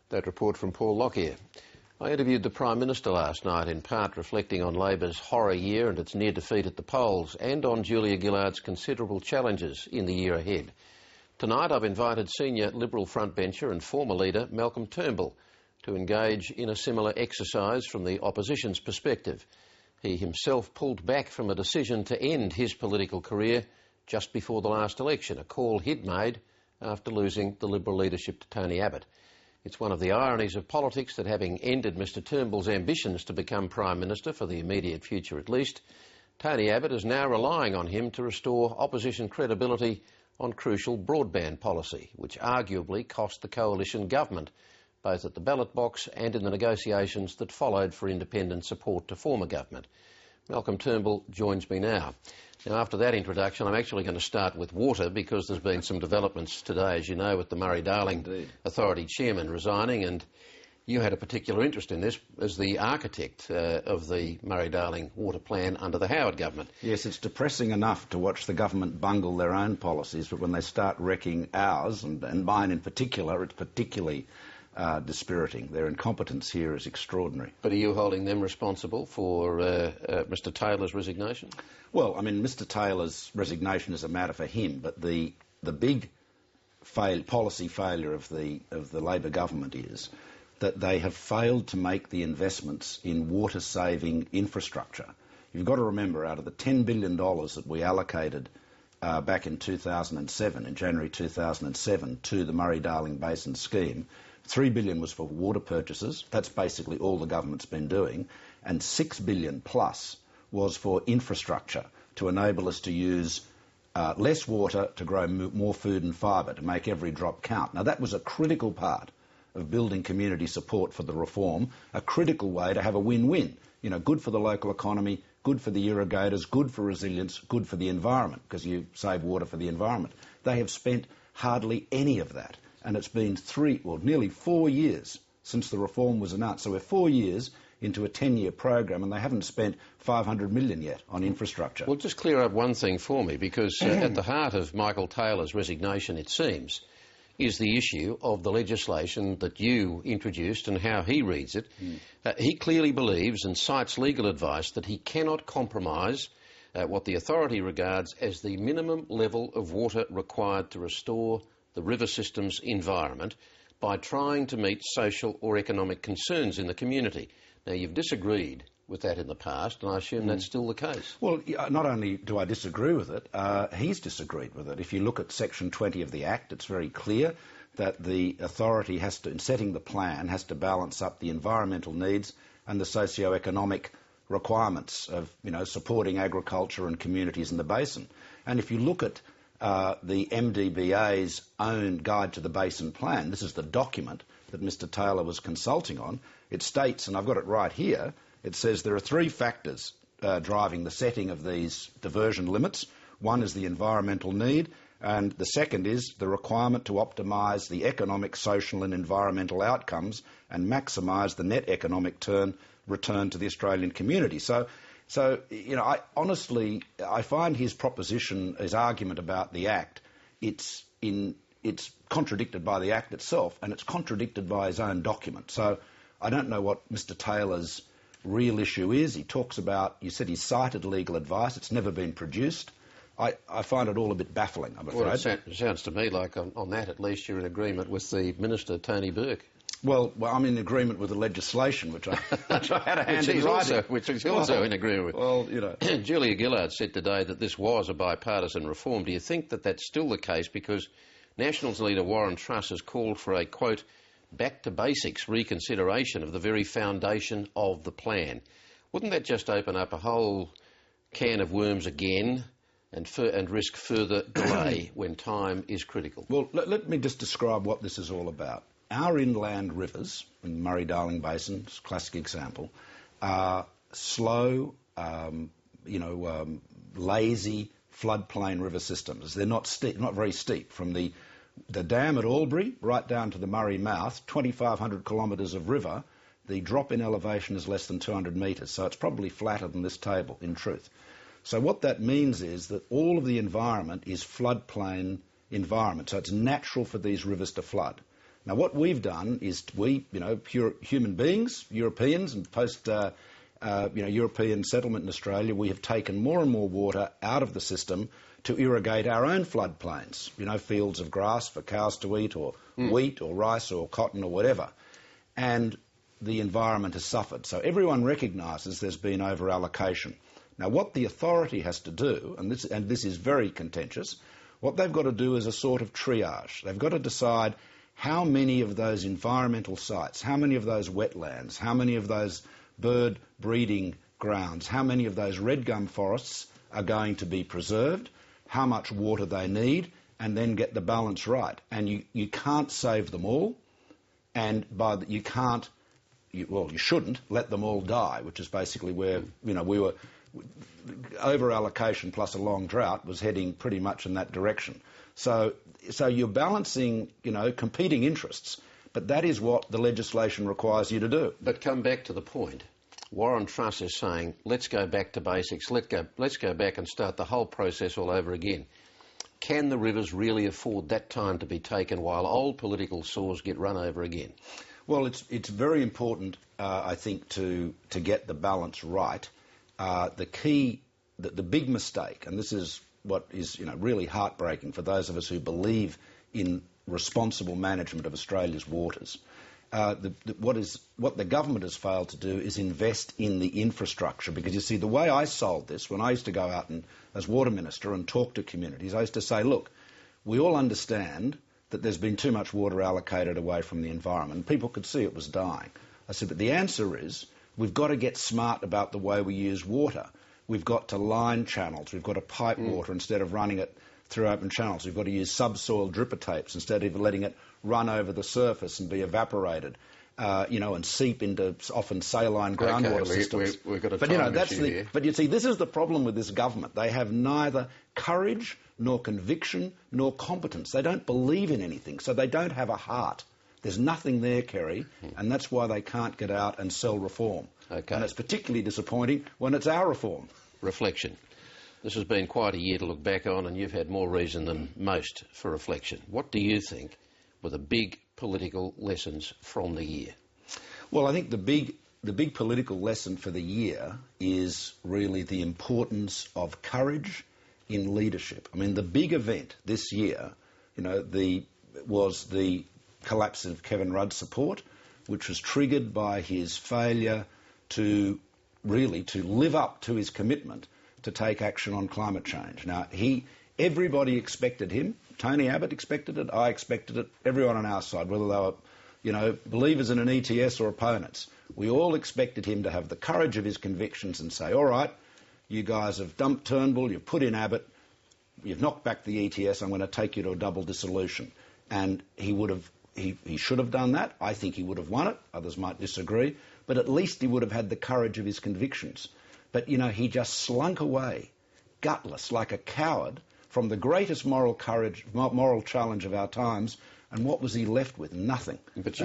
That report from Paul Lockyer. I interviewed the Prime Minister last night, in part reflecting on Labor's horror year and its near defeat at the polls, and on Julia Gillard's considerable challenges in the year ahead. Tonight I've invited senior Liberal frontbencher and former leader Malcolm Turnbull to engage in a similar exercise from the opposition's perspective. He himself pulled back from a decision to end his political career just before the last election, a call he'd made after losing the Liberal leadership to Tony Abbott. It's one of the ironies of politics that, having ended Mr Turnbull's ambitions to become Prime Minister, for the immediate future at least, Tony Abbott is now relying on him to restore opposition credibility on crucial broadband policy, which arguably cost the coalition government, both at the ballot box and in the negotiations that followed for independent support to former government. Malcolm Turnbull joins me now. Now, after that introduction, I'm actually going to start with water, because there's been some developments today, as you know, with the MurrayDarling Authority chairman resigning, and you had a particular interest in this as the architect of the MurrayDarling water plan under the Howard government. Yes, it's depressing enough to watch the government bungle their own policies, but when they start wrecking ours, and mine in particular, it's particularly dispiriting. Their incompetence here is extraordinary. But are you holding them responsible for Mr Taylor's resignation? Well, I mean, Mr Taylor's resignation is a matter for him, but the big policy failure of the Labor government is that they have failed to make the investments in water-saving infrastructure. You've got to remember, out of the $10 billion that we allocated back in 2007, in January 2007, to the Murray-Darling Basin scheme, $3 billion was for water purchases. That's basically all the government's been doing. And $6 billion plus was for infrastructure to enable us to use less water to grow more food and fibre, to make every drop count. Now, that was a critical part of building community support for the reform, a critical way to have a win-win. You know, good for the local economy, good for the irrigators, good for resilience, good for the environment, because you save water for the environment. They have spent hardly any of that. And it's been nearly 4 years since the reform was announced. So we're 4 years into a 10-year program, and they haven't spent $500 million yet on infrastructure. Well, just clear up one thing for me, because at the heart of Michael Taylor's resignation, it seems, is the issue of the legislation that you introduced and how he reads it. He clearly believes and cites legal advice that he cannot compromise what the authority regards as the minimum level of water required to restore the river system's environment by trying to meet social or economic concerns in the community. Now, you've disagreed with that in the past, and I assume that's still the case. Well, not only do I disagree with it, he's disagreed with it. If you look at Section 20 of the Act, it's very clear that the authority has to, in setting the plan, has to balance up the environmental needs and the socio-economic requirements of, supporting agriculture and communities in the basin. And if you look at the MDBA's own Guide to the Basin Plan, this is the document that Mr Taylor was consulting on, it states, and I've got it right here, it says there are three factors driving the setting of these diversion limits. One is the environmental need, and the second is the requirement to optimise the economic, social and environmental outcomes and maximise the net economic return to the Australian community. So, I honestly find his proposition, his argument about the Act, it's contradicted by the Act itself, and it's contradicted by his own document. So I don't know what Mr Taylor's real issue is. He talks about, you said he cited legal advice, it's never been produced. I find it all a bit baffling, I'm afraid. Well, it sounds to me like on that at least you're in agreement with the Minister, Tony Burke. Well, I'm in agreement with the legislation, which I had a hand in writing. Which he's also in agreement with. Well, Julia Gillard said today that this was a bipartisan reform. Do you think that that's still the case? Because Nationals leader Warren Truss has called for a, quote, back to basics reconsideration of the very foundation of the plan. Wouldn't that just open up a whole can of worms again and risk further delay when time is critical? Well, let me just describe what this is all about. Our inland rivers, in the Murray-Darling Basin, it's a classic example, are slow, lazy floodplain river systems. They're not steep, not very steep. From the dam at Albury right down to the Murray mouth, 2,500 kilometres of river, the drop in elevation is less than 200 metres, so it's probably flatter than this table, in truth. So what that means is that all of the environment is floodplain environment, so it's natural for these rivers to flood. Now, what we've done is pure human beings, Europeans and European settlement in Australia, we have taken more and more water out of the system to irrigate our own floodplains, fields of grass for cows to eat, or wheat or rice or cotton or whatever. And the environment has suffered. So everyone recognises there's been over-allocation. Now, what the authority has to do, and this is very contentious, what they've got to do is a sort of triage. They've got to decide how many of those environmental sites, how many of those wetlands, how many of those bird breeding grounds, how many of those red gum forests are going to be preserved, how much water they need, and then get the balance right. And you can't save them all, and you shouldn't let them all die, which is basically where we were. Over-allocation plus a long drought was heading pretty much in that direction. So you're balancing, competing interests, but that is what the legislation requires you to do. But come back to the point. Warren Truss is saying, let's go back to basics, let's go back and start the whole process all over again. Can the rivers really afford that time to be taken while old political sores get run over again? Well, it's very important, I think, to get the balance right. The big mistake, and this is what is really heartbreaking for those of us who believe in responsible management of Australia's waters, what the government has failed to do is invest in the infrastructure. Because you see, the way I solved this, when I used to go out as water minister and talk to communities, I used to say, look, we all understand that there's been too much water allocated away from the environment. People could see it was dying. I said, but the answer is we've got to get smart about the way we use water. We've got to line channels. We've got to pipe water instead of running it through open channels. We've got to use subsoil dripper tapes instead of letting it run over the surface and be evaporated, and seep into often saline groundwater systems. We've got a time issue here. But you see, this is the problem with this government. They have neither courage nor conviction nor competence. They don't believe in anything, so they don't have a heart. There's nothing there, Kerry, and that's why they can't get out and sell reform. Okay. And it's particularly disappointing when it's our reform. Reflection. This has been quite a year to look back on, and you've had more reason than most for reflection. What do you think were the big political lessons from the year? Well, I think the big political lesson for the year is really the importance of courage in leadership. I mean, the big event this year, was the collapse of Kevin Rudd's support, which was triggered by his failure to live up to his commitment to take action on climate change. Now, everybody expected him. Tony Abbott expected it. I expected it. Everyone on our side, whether they were, believers in an ETS or opponents, we all expected him to have the courage of his convictions and say, all right, you guys have dumped Turnbull, you've put in Abbott, you've knocked back the ETS, I'm going to take you to a double dissolution. And he should have done that. I think he would have won it. Others might disagree. But at least he would have had the courage of his convictions. But, he just slunk away, gutless, like a coward, from the greatest moral challenge of our times. And what was he left with? Nothing. But